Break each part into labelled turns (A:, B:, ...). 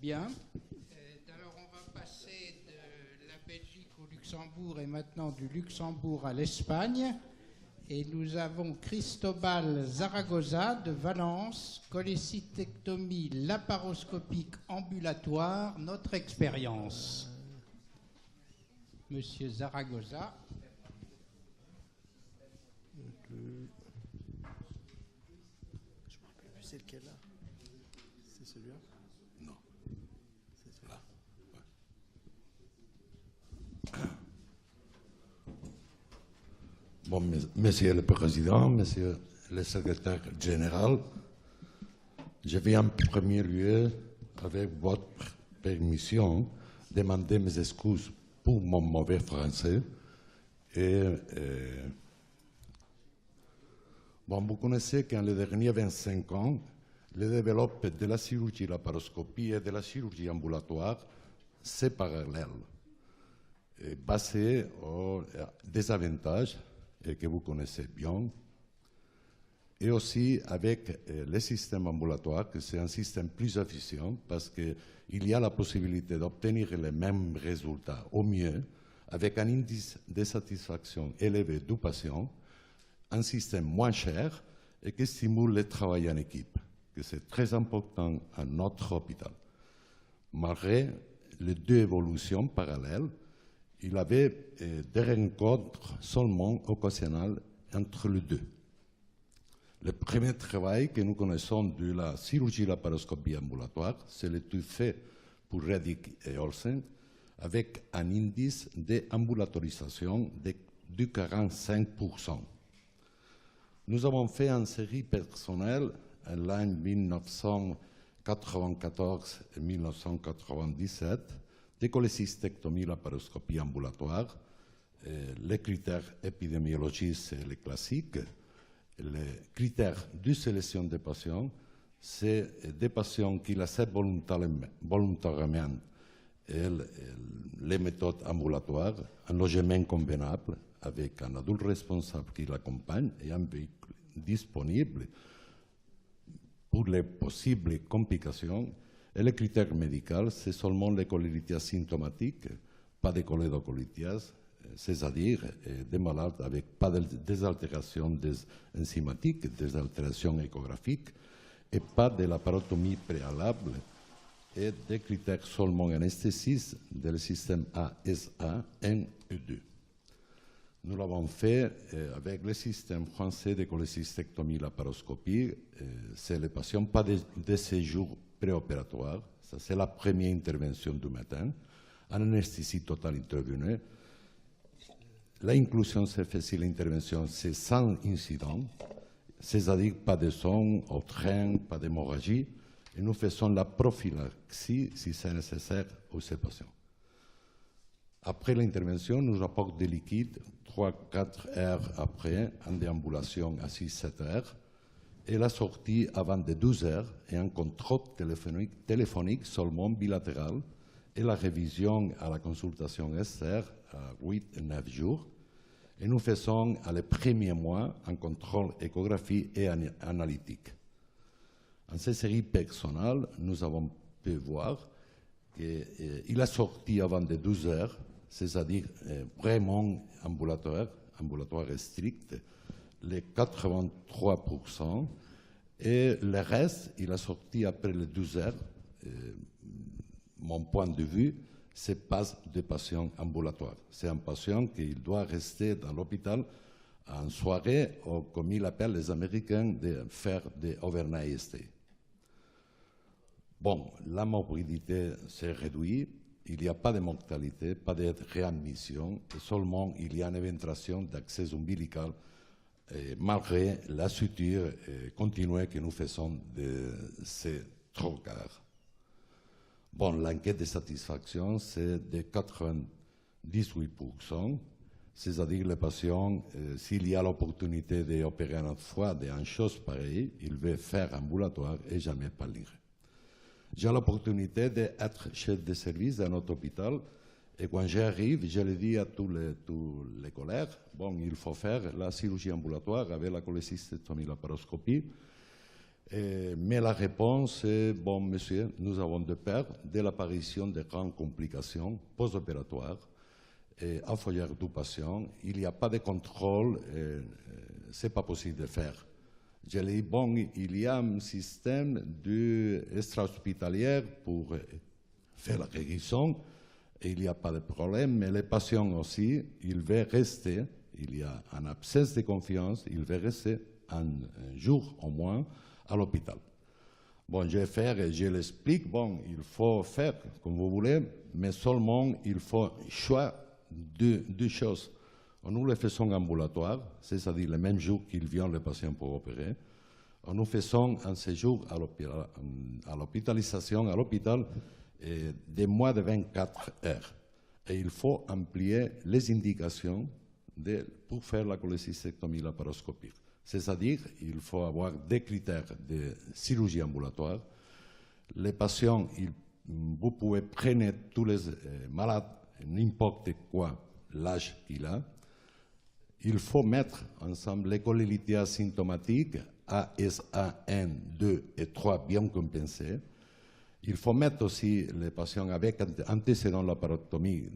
A: Bien. Alors on va passer de la Belgique au Luxembourg et maintenant du Luxembourg à l'Espagne. Et nous avons Cristobal Zaragoza de Valence, cholécystectomie laparoscopique ambulatoire, notre expérience. Monsieur Zaragoza.
B: Je ne me rappelle plus c'est lequel là. C'est celui-là?
C: Non.
B: C'est celui-là.
C: Ouais. Bon, Monsieur le Président, Monsieur le Secrétaire général, je vais en premier lieu, avec votre permission, demander mes excuses pour mon mauvais français. Bon, vous connaissez qu'en les derniers 25 ans, le développement de la chirurgie laparoscopie et de la chirurgie ambulatoire, c'est parallèle, basé aux désavantages que vous connaissez bien, et aussi avec le système ambulatoire, que c'est un système plus efficient parce qu'il y a la possibilité d'obtenir les mêmes résultats au mieux avec un indice de satisfaction élevé du patient, un système moins cher et qui stimule le travail en équipe, que c'est très important à notre hôpital. Malgré les deux évolutions parallèles, il y avait des rencontres seulement occasionnelles entre les deux. Le premier travail que nous connaissons de la chirurgie laparoscopie ambulatoire, c'est l'étude fait pour Reddick et Olsen, avec un indice d'ambulatorisation de 45%. Nous avons fait une série personnelle en l'année 1994 et 1997 de cholécystectomie laparoscopie ambulatoire. Les critères épidémiologiques, c'est les classiques. Les critères de sélection des patients, c'est des patients qui acceptent volontairement les méthodes ambulatoires, un logement convenable avec un adulte responsable qui l'accompagne et un véhicule disponible pour les possibles complications. Et le critère médical, c'est seulement les cholelithiases symptomatiques, pas de cholédocholithiases, c'est-à-dire des malades avec pas des altérations enzymatiques, des altérations échographiques, et pas de laparotomie préalable, et des critères seulement anesthésistes du système ASA, 1 et 2. Nous l'avons fait avec le système français de cholécystectomie laparoscopie. C'est les patients, pas de séjour préopératoire. Ça, c'est la première intervention du matin. En anesthésie totale intervenue. L'inclusion s'est faite si l'intervention, c'est sans incident, c'est-à-dire pas de sang au train, pas d'hémorragie. Et nous faisons la prophylaxie si c'est nécessaire aux ces patients. Après l'intervention, nous apportons des liquides 3-4 heures après, en déambulation à 6-7 heures, et la sortie avant de 12 heures, et un contrôle téléphonique seulement bilatéral, et la révision à la consultation externe à 8-9 jours. Et nous faisons à les premiers mois un contrôle échographie et analytique. En ces séries personnelles, nous avons pu voir qu'il a sorti avant de 12 heures, c'est-à-dire vraiment ambulatoire strict, les 83%, et le reste, il a sorti après les 12 heures. Mon point de vue, c'est pas des patients ambulatoires. C'est un patient qui doit rester dans l'hôpital en soirée, ou comme ils appellent les Américains, de faire des overnight stay. Bon, la morbidité s'est réduite, il n'y a pas de mortalité, pas de réadmission, et seulement il y a une éventration d'accès ombilical, malgré la suture continue que nous faisons de ces trocars. Bon, l'enquête de satisfaction, c'est de 98%, c'est-à-dire le patient, s'il y a l'opportunité d'opérer une autre fois d'une chose pareille, il veut faire ambulatoire et jamais pâlir. J'ai l'opportunité d'être chef de service dans notre hôpital et quand j'arrive, je le dis à tous les collègues, bon, il faut faire la chirurgie ambulatoire avec la cholécystectomie laparoscopie. Mais la réponse est, bon, monsieur, nous avons de peur de l'apparition de grandes complications post-opératoires et à foyer du patient. Il n'y a pas de contrôle, ce n'est pas possible de faire. Je dis, bon, il y a un système extra-hospitalier pour faire la guérison, et il n'y a pas de problème, mais les patients aussi, ils veulent rester, il y a un absence de confiance, ils veulent rester un jour au moins à l'hôpital. Bon, je vais faire et je l'explique, bon, il faut faire comme vous voulez, mais seulement il faut choisir deux choses. Nous le faisons ambulatoire, c'est-à-dire le même jour qu'il vient le patient pour opérer. Nous faisons un séjour à l'hôpitalisation, à l'hôpital, de moins de 24 heures. Et il faut amplier les indications pour faire la cholécystectomie laparoscopique. C'est-à-dire qu'il faut avoir des critères de chirurgie ambulatoire. Les patients, vous pouvez prendre tous les malades, n'importe quoi l'âge qu'il a. Il faut mettre ensemble les cholélytias symptomatiques ASA1, 2 et 3 bien compensés. Il faut mettre aussi les patients avec antécédent laparotomie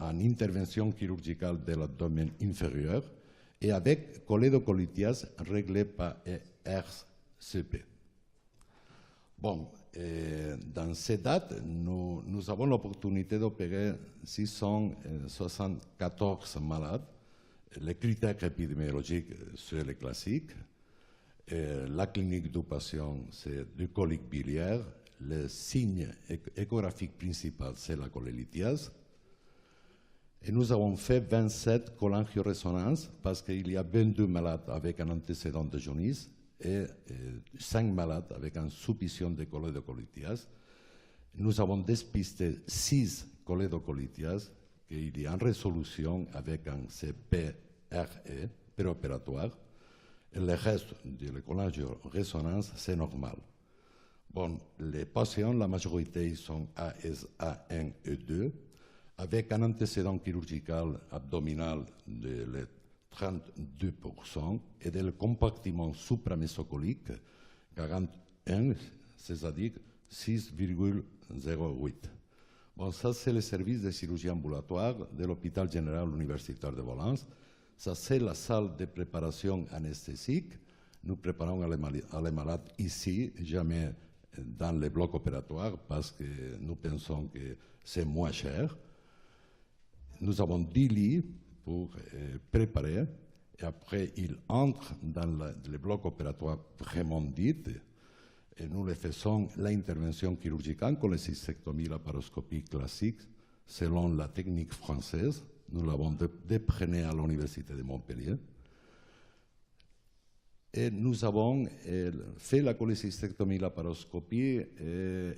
C: en intervention chirurgicale de l'abdomen inférieur et avec cholédocolithiase réglée par RCP. Bon, dans ces dates, nous avons l'opportunité d'opérer 674 malades. Les critères épidémiologiques, c'est les classiques. La clinique du patient, c'est du colique biliaire. Le signe échographique principal, c'est la cholélytiase. Et nous avons fait 27 cholangiorésonances parce qu'il y a 22 malades avec un antécédent de jaunisse et 5 malades avec une suspicion de cholédocolithiase. Nous avons dépisté 6 cholédocolithiases qu'il y a en résolution avec un CPRE, préopératoire. Et le reste de la cholangiorésonance, c'est normal. Bon, les patients, la majorité, ils sont ASA1 et 2, avec un antécédent chirurgical abdominal de 32% et le compartiment supramésocolique 41, c'est-à-dire 6,08. Bon, ça, c'est le service de chirurgie ambulatoire de l'hôpital général universitaire de Valence. Ça, c'est la salle de préparation anesthésique. Nous préparons les malades ici, jamais dans les blocs opératoires, parce que nous pensons que c'est moins cher. Nous avons 10 lits pour préparer, et après, ils entrent dans le bloc opératoire vraiment dit, et nous les faisons l'intervention chirurgicale con les cystectomies laparoscopiques classiques, selon la technique française. Nous l'avons déprenée à l'Université de Montpellier. Et nous avons fait la cholécystectomie laparoscopie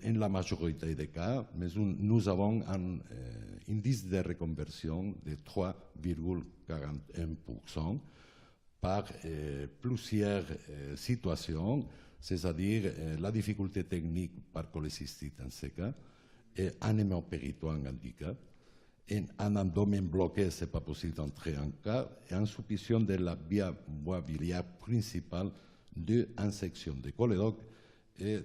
C: en la majorité des cas, mais nous avons un indice de reconversion de 3,41% par plusieurs situations, c'est-à-dire la difficulté technique par cholécystite en ces cas, et un hémopérito en handicap. En un domaine bloqué, ce n'est pas possible d'entrer en cas, et en suspicion de la voie biliaire principale d'une section de cholédoque et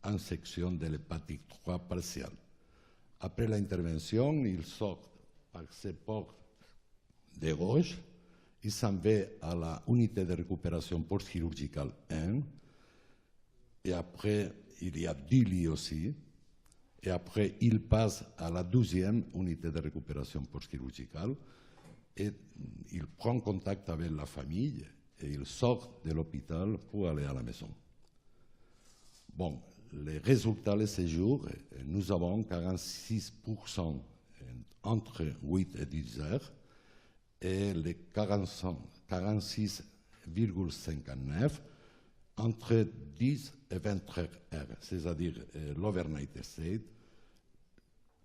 C: une section de l'hépatique 3 partielle. Après l'intervention, il sort par ces portes de gauche, il s'en va à l'unité de récupération post-chirurgicale 1, et après, il y a 10 lits aussi. Et après, il passe à la 12e unité de récupération post-chirurgicale et il prend contact avec la famille et il sort de l'hôpital pour aller à la maison. Bon, les résultats de ces jours, nous avons 46% entre 8 et 10 heures et les 46,59% entre 10 et 23 heures, c'est-à-dire l'overnight state.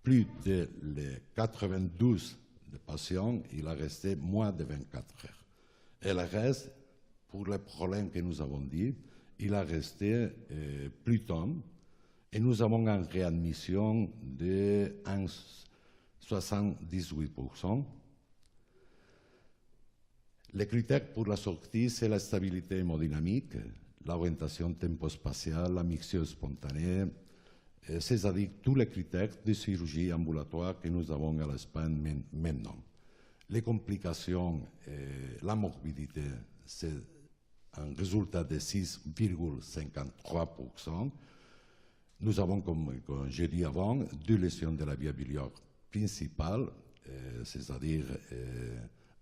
C: Plus de les 92 de patients, il a resté moins de 24 heures. Et le reste, pour les problèmes que nous avons dit, il a resté plus tôt. Et nous avons une réadmission de 78%. Les critères pour la sortie, c'est la stabilité hémodynamique, l'orientation tempospatiale, la mixture spontanée, c'est-à-dire tous les critères de chirurgie ambulatoire que nous avons à l'Espagne maintenant. Les complications et la morbidité, c'est un résultat de 6,53%. Nous avons, comme j'ai dit avant, 2 lésions de la via biliaire principale, c'est-à-dire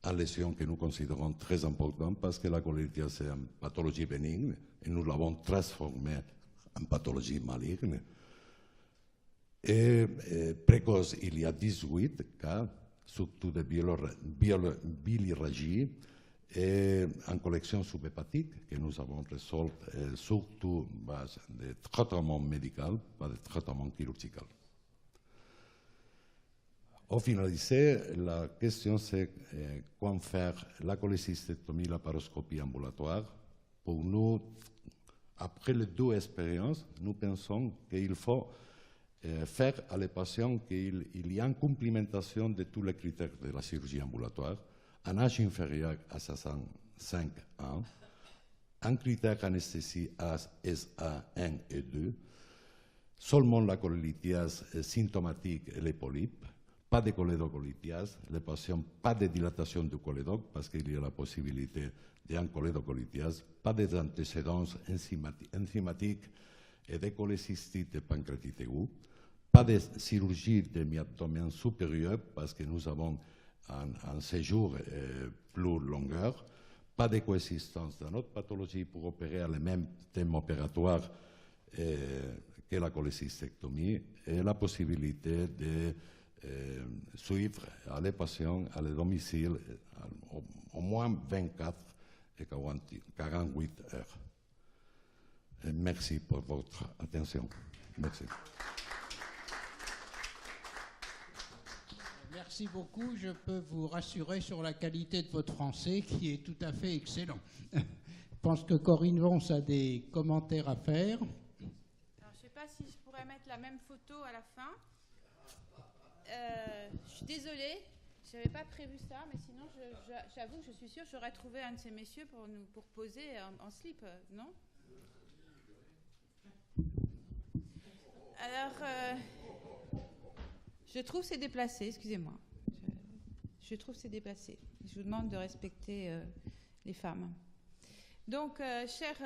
C: une lésion que nous considérons très importante parce que la cholelithiase c'est une pathologie bénigne et nous l'avons transformée en pathologie maligne. Et précoce, il y a 18 cas, surtout de bilirragie et en collection subhépatique que nous avons résolu, surtout des traitements médicaux, pas des traitements chirurgicaux. Au finalisé, la question c'est comment faire la cholécystectomie, la paroscopie ambulatoire. Pour nous, après les 2 expériences, nous pensons qu'il faut faire à les patients qu'il y a une complémentation de tous les critères de la chirurgie ambulatoire, un âge inférieur à 65 ans, un critère anesthésie SA1 et 2, seulement la cholelithiase symptomatique et les polypes, pas de cholédocolithiase, les patients, pas de dilatation du cholédoque parce qu'il y a la possibilité d'un cholédocolithiase, pas des antécédents enzymatiques et de cholécystite et pancréatite aiguë, pas de chirurgie de mi-abdomen supérieur parce que nous avons un séjour plus longueur, pas de coexistence d'une autre pathologie pour opérer à le même thème opératoire que la cholécystectomie et la possibilité de suivre les patients à leur domicile au moins 24 et 48 heures. Et merci pour votre attention. Merci.
A: Merci beaucoup. Je peux vous rassurer sur la qualité de votre français qui est tout à fait excellent. Je pense que Corinne Vons a des commentaires à faire.
D: Alors, je ne sais pas si je pourrais mettre la même photo à la fin. Je suis désolée, je n'avais pas prévu ça, mais sinon, j'avoue, je suis sûre que j'aurais trouvé un de ces messieurs pour poser en slip, non? Alors, je trouve c'est déplacé, excusez-moi. Je trouve c'est déplacé. Je vous demande de respecter les femmes. Donc, chers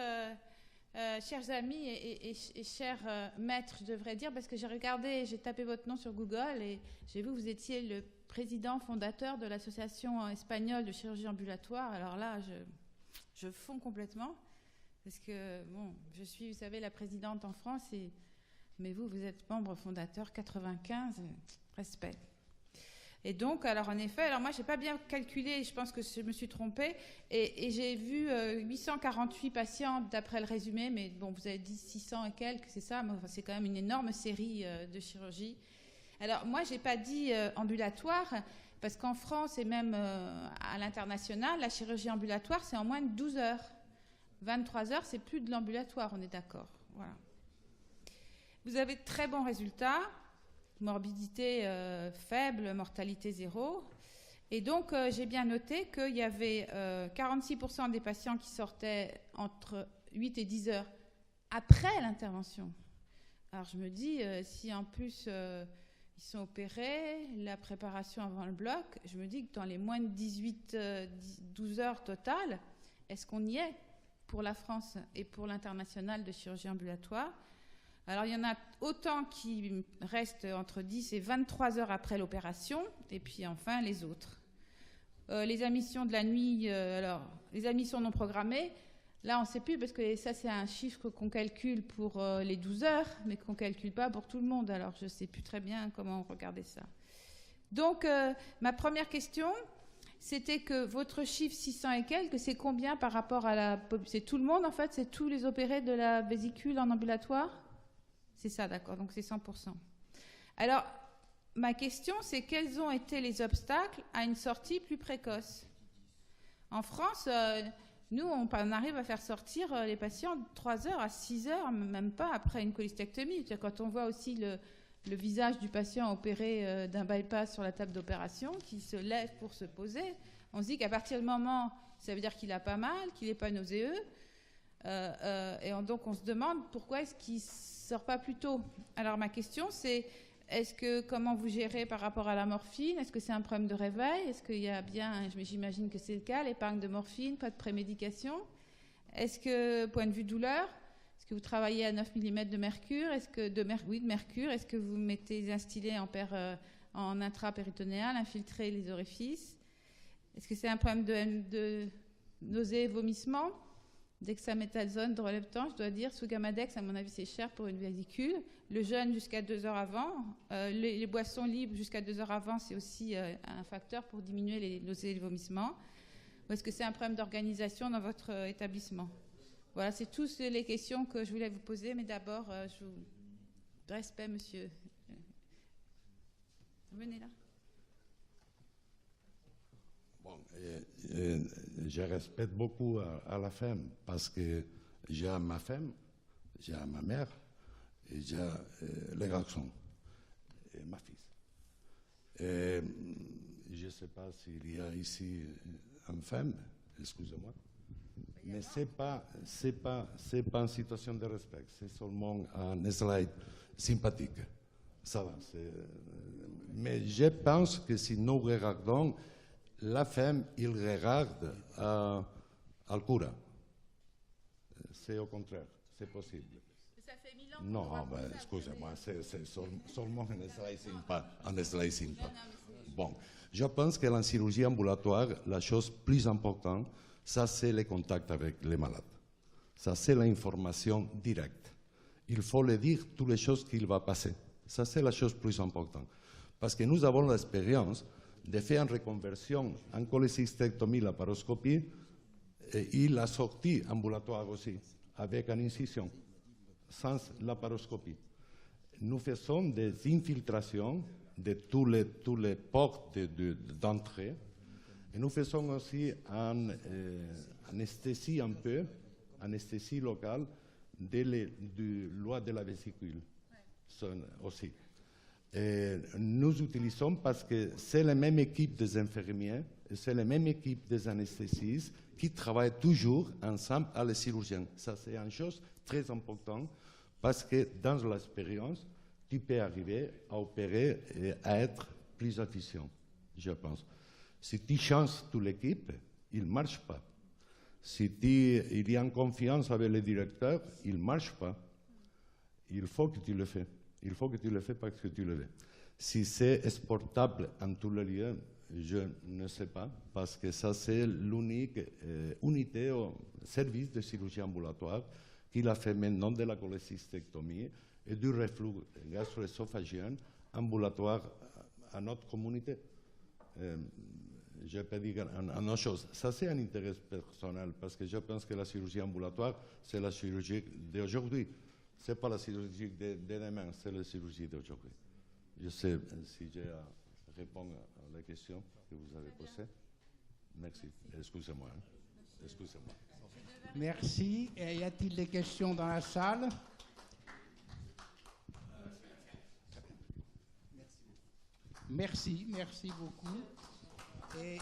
D: amis et chers maîtres, je devrais dire, parce que j'ai tapé votre nom sur Google et j'ai vu que vous étiez le président fondateur de l'association espagnole de chirurgie ambulatoire. Alors là, je fonds complètement, parce que, bon, je suis, vous savez, la présidente en France, mais vous êtes membre fondateur 95, respect. Et donc, alors en effet, alors moi, je n'ai pas bien calculé, je pense que je me suis trompée, et j'ai vu 848 patients d'après le résumé, mais bon, vous avez dit 600 et quelques, c'est ça, c'est quand même une énorme série de chirurgie. Alors moi, je n'ai pas dit ambulatoire, parce qu'en France et même à l'international, la chirurgie ambulatoire, c'est en moins de 12 heures. 23 heures, c'est plus de l'ambulatoire, on est d'accord. Voilà. Vous avez de très bons résultats. Morbidité faible, mortalité zéro. Et donc, j'ai bien noté qu'il y avait 46% des patients qui sortaient entre 8 et 10 heures après l'intervention. Alors, je me dis, si en plus ils sont opérés, la préparation avant le bloc, je me dis que dans les moins de 12 heures totales, est-ce qu'on y est pour la France et pour l'international de chirurgie ambulatoire? Alors, il y en a autant qui restent entre 10 et 23 heures après l'opération, et puis enfin les autres. Les admissions de la nuit, alors les admissions non programmées, là on ne sait plus parce que ça c'est un chiffre qu'on calcule pour les 12 heures, mais qu'on ne calcule pas pour tout le monde, alors je ne sais plus très bien comment regarder ça. Donc, ma première question, c'était que votre chiffre 600 et quelques, c'est combien par rapport à la... C'est tout le monde en fait, c'est tous les opérés de la vésicule en ambulatoire? C'est ça, d'accord, donc c'est 100%. Alors, ma question, c'est quels ont été les obstacles à une sortie plus précoce? En France, nous, on arrive à faire sortir les patients de 3 heures à 6 heures, même pas après une cholécystectomie. Quand on voit aussi le visage du patient opéré d'un bypass sur la table d'opération, qui se lève pour se poser, on se dit qu'à partir du moment, ça veut dire qu'il a pas mal, qu'il n'est pas nauséeux. Donc on se demande pourquoi est-ce qu'il ne sort pas plus tôt. Alors ma question c'est, comment vous gérez par rapport à la morphine? Est-ce que c'est un problème de réveil? Est-ce qu'il y a bien, j'imagine que c'est le cas, l'épargne de morphine, pas de prémédication? Est-ce que, point de vue douleur, est-ce que vous travaillez à 9 mm de mercure? Oui, de mercure. Est-ce que vous mettez des instillés en intrapéritonéal, infiltrer les orifices? Est-ce que c'est un problème de nausées et vomissements? Dexaméthasone, Droleptan, je dois dire, sous Gamadex, à mon avis, c'est cher pour une vésicule. Le jeûne jusqu'à 2 heures avant. Les boissons libres jusqu'à 2 heures avant, c'est aussi un facteur pour diminuer les nausées et les vomissements. Ou est-ce que c'est un problème d'organisation dans votre établissement? Voilà, c'est toutes les questions que je voulais vous poser, mais d'abord, je vous respecte, monsieur. Venez là.
C: Bon, je respecte beaucoup à la femme parce que j'ai ma femme, j'ai ma mère et j'ai les garçons et ma fille. Et je ne sais pas s'il y a ici une femme, excusez-moi, mais c'est pas une situation de respect, c'est seulement un slide sympathique. Ça va. Mais je pense que si nous regardons, la femme, il regarde al cura. C'est au contraire, c'est possible.
D: Ça fait 1000 ans.
C: Non, ben, excusez-moi, c'est seulement un slide sympa. Bon, je pense que la chirurgie ambulatoire, la chose plus importante, ça c'est le contact avec les malades. Ça c'est l'information directe. Il faut le dire toutes les choses qu'il va passer. Ça c'est la chose plus importante. Parce que nous avons l'expérience de faire une reconversion en cholécystectomie, laparoscopie, et la sortie ambulatoire aussi, avec une incision, sans laparoscopie. Nous faisons des infiltrations de tous les portes d'entrée, et nous faisons aussi une anesthésie un peu, anesthésie locale, du loi de la vésicule aussi. Et nous utilisons parce que c'est la même équipe des infirmiers et c'est la même équipe des anesthésistes qui travaillent toujours ensemble à les chirurgiens. Ça, c'est une chose très importante parce que dans l'expérience, tu peux arriver à opérer et à être plus efficient, je pense. Si tu changes toute l'équipe, il ne marche pas. Si il y a une confiance avec le directeur, il ne marche pas. Il faut que tu le fasses. Il faut que tu le fasses parce que tu le veux. Si c'est exportable en tous les lieux, je ne sais pas, parce que ça c'est l'unique unité ou service de chirurgie ambulatoire qui a fait maintenant de la cholécystectomie et du reflux gastro-œsophagien ambulatoire à notre communauté. Je peux dire une autre chose. Ça c'est un intérêt personnel, parce que je pense que la chirurgie ambulatoire, c'est la chirurgie d'aujourd'hui. Ce n'est pas la chirurgie de demain, c'est la chirurgie d'aujourd'hui. Je sais si j'ai à répondre à la question que vous avez posée. Merci. Excusez-moi. Excusez-moi.
A: Merci. Et y a-t-il des questions dans la salle? Merci beaucoup. Et